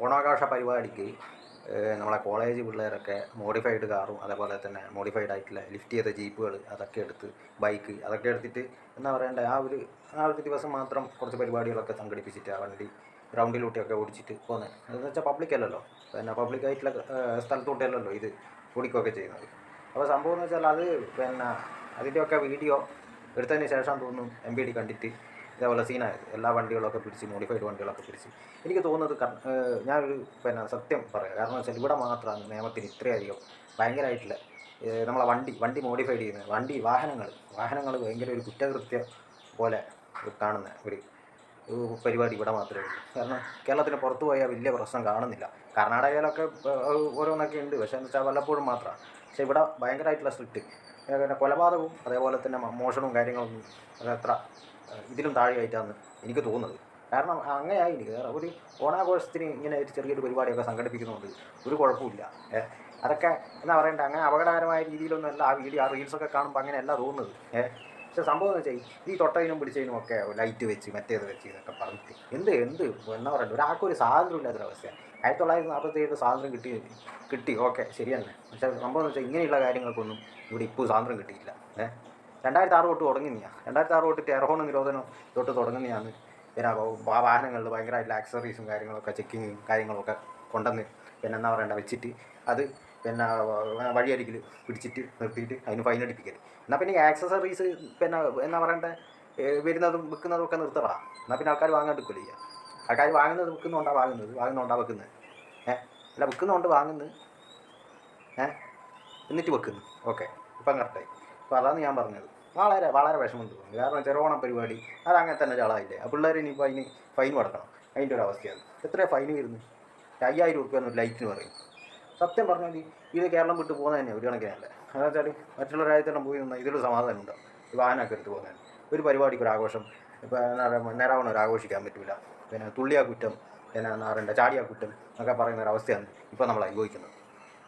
ഓണാഘോഷ പരിപാടിക്ക് നമ്മളെ കോളേജ് പിള്ളേരൊക്കെ മോഡിഫൈഡ് കാറും അതേപോലെ തന്നെ മോഡിഫൈഡ് ആയിട്ടുള്ള ലിഫ്റ്റ് ചെയ്ത ജീപ്പുകൾ അതൊക്കെ എടുത്ത് ബൈക്ക് അതൊക്കെ എടുത്തിട്ട് എന്താ പറയണ്ടേ ആ ഒരു ദിവസം മാത്രം കുറച്ച് പരിപാടികളൊക്കെ സംഘടിപ്പിച്ചിട്ട് ആ വണ്ടി ഗ്രൗണ്ടിലൂട്ടിയൊക്കെ ഓടിച്ചിട്ട് പോകുന്നത്. എന്ന് വെച്ചാൽ പബ്ലിക് അല്ലല്ലോ, പിന്നെ പബ്ലിക്കായിട്ടുള്ള സ്ഥലത്തൂട്ടിയല്ലല്ലോ ഇത് ഓടിക്കുകയൊക്കെ ചെയ്യുന്നത്. അപ്പോൾ സംഭവം എന്ന് വെച്ചാൽ അത് പിന്നെ അതിൻ്റെയൊക്കെ വീഡിയോ എടുത്തതിന് ശേഷം തോന്നുന്നു MPD കണ്ടിട്ട് ഇതേപോലെ സീനായത്. എല്ലാ വണ്ടികളൊക്കെ പിടിച്ച് മോഡിഫൈഡ് വണ്ടികളൊക്കെ പിടിച്ച് എനിക്ക് തോന്നുന്നത് ഞാനൊരു പിന്നെ സത്യം പറയാം. കാരണം വെച്ചാൽ ഇവിടെ മാത്രമാണ് നിയമത്തിന് ഇത്രയധികം ഭയങ്കരമായിട്ടുള്ള നമ്മളെ വണ്ടി മോഡിഫൈഡ് ചെയ്യുന്നത്, വാഹനങ്ങൾ ഭയങ്കര ഒരു കുറ്റകൃത്യം പോലെ കാണുന്ന ഒരു പരിപാടി ഇവിടെ മാത്രമേ ഉള്ളൂ. കാരണം കേരളത്തിന് പുറത്ത് പോയാൽ വലിയ പ്രശ്നം കാണുന്നില്ല. കർണാടകയിലൊക്കെ ഓരോന്നൊക്കെ ഉണ്ട്, പക്ഷേ എന്ന് വെച്ചാൽ വല്ലപ്പോഴും മാത്രമാണ്. പക്ഷേ ഇവിടെ ഭയങ്കരമായിട്ടുള്ള സ്ട്രിക്റ്റ്. പിന്നെ കൊലപാതകവും അതേപോലെ തന്നെ മോഷണവും കാര്യങ്ങളൊന്നും അതത്ര ഇതിലും താഴെയായിട്ടാണ് എനിക്ക് തോന്നുന്നത്. കാരണം അങ്ങനെയായി എനിക്ക് ഒരു ഓണാഘോഷത്തിന് ഇങ്ങനെ ഒരു ചെറിയൊരു പരിപാടിയൊക്കെ സംഘടിപ്പിക്കുന്നുണ്ട്, ഒരു കുഴപ്പമില്ല. അതൊക്കെ എന്താ പറയണ്ടേ, അങ്ങനെ അപകടകരമായ രീതിയിലൊന്നുമല്ല ആ റീൽസൊക്കെ കാണുമ്പോൾ അങ്ങനെയല്ല തോന്നുന്നത്. പക്ഷേ സംഭവം എന്ന് വെച്ചാൽ ഈ തൊട്ടതിനും പിടിച്ചതിനും ഒക്കെ ലൈറ്റ് വെച്ച് മറ്റേത് വെച്ച് ഇതൊക്കെ പറഞ്ഞിട്ട് എന്ത് എന്താ പറയണ്ടേ, ഒരാൾക്കൊരു സ്വാതന്ത്ര്യം ഇല്ലാത്തൊരവസ്ഥയാണ്. 1947 സ്വാതന്ത്ര്യം കിട്ടി ഓക്കെ ശരി തന്നെ. പക്ഷേ സംഭവം എന്ന് വെച്ചാൽ ഇങ്ങനെയുള്ള കാര്യങ്ങൾക്കൊന്നും ഇവിടെ ഇപ്പോൾ സ്വാതന്ത്ര്യം കിട്ടിയില്ല. 2006 തൊട്ട് തുടങ്ങുന്നതാണ്. 2006 തൊട്ടിട്ട് എയർഹോൺ നിരോധനം തൊട്ട് തുടങ്ങുന്നതാണ്. പിന്നെ വാഹനങ്ങളിൽ ഭയങ്കരമായിട്ടുള്ള ആക്സസറീസും കാര്യങ്ങളൊക്കെ ചെക്കിങ്ങും കാര്യങ്ങളൊക്കെ കൊണ്ടുവന്ന് പിന്നെ എന്താ പറയണ്ട വെച്ചിട്ട് അത് പിന്നെ വഴിയരികിൽ പിടിച്ചിട്ട് നിർത്തിയിട്ട് അതിന് ഫൈൻ അടിപ്പിക്കൽ. എന്നാൽ പിന്നെ ഈ ആക്സസറീസ് പിന്നെ എന്താ പറയണ്ടേ വരുന്നതും വിൽക്കുന്നതും ഒക്കെ നിർത്തറാ. എന്നാൽ പിന്നെ ആൾക്കാർ വാങ്ങാൻ എടുക്കില്ല ചെയ്യുക. ആൾക്കാർ വാങ്ങുന്നത് വാങ്ങുന്നതുകൊണ്ടാണ് വെക്കുന്നത്. അല്ല വിൽക്കുന്നതുകൊണ്ട് വാങ്ങുന്നത് എന്നിട്ട് വെക്കുന്നു. ഓക്കെ, ഇപ്പം കറക്റ്റായി. അപ്പോൾ അതാണ് ഞാൻ പറഞ്ഞത്. വളരെ വിഷമം തോന്നുന്നു. കാരണം ചെറുവോണം പരിപാടി അതങ്ങനെ തന്നെ ചളായില്ലേ. ആ പിള്ളേർ ഇനിയിപ്പോൾ അതിന് ഫൈൻ കൊടുക്കണം. അതിൻ്റെ ഒരു അവസ്ഥയാണ്. എത്രയാണ് ഫൈൻ വരുന്നത്? 5000 രൂപ ലൈറ്റിന് പറയും. സത്യം പറഞ്ഞാൽ ഇത് കേരളം വിട്ട് പോകുന്നത് തന്നെ ഒരു കണക്കിനല്ല. അതെന്ന് വെച്ചാൽ മറ്റുള്ള രാജ്യത്തെല്ലാം പോയി നിന്നാൽ ഇതിലൊരു സമാധാനം ഉണ്ടാവും. ഈ വാഹനമൊക്കെ എടുത്ത് പോകുന്നതിന് ഒരു പരിപാടിക്ക് ഒരു ആഘോഷം ഇപ്പോൾ എന്താ പറയുക നേരാവണ്ണം ഒരു ആഘോഷിക്കാൻ പറ്റില്ല. പിന്നെ തുള്ളിയാ കുറ്റം, പിന്നെ എന്താ പറയണ്ട ചാടിയാ കുറ്റം എന്നൊക്കെ പറയുന്ന ഒരവസ്ഥയാണ് ഇപ്പോൾ നമ്മൾ അനുഭവിക്കുന്നത്.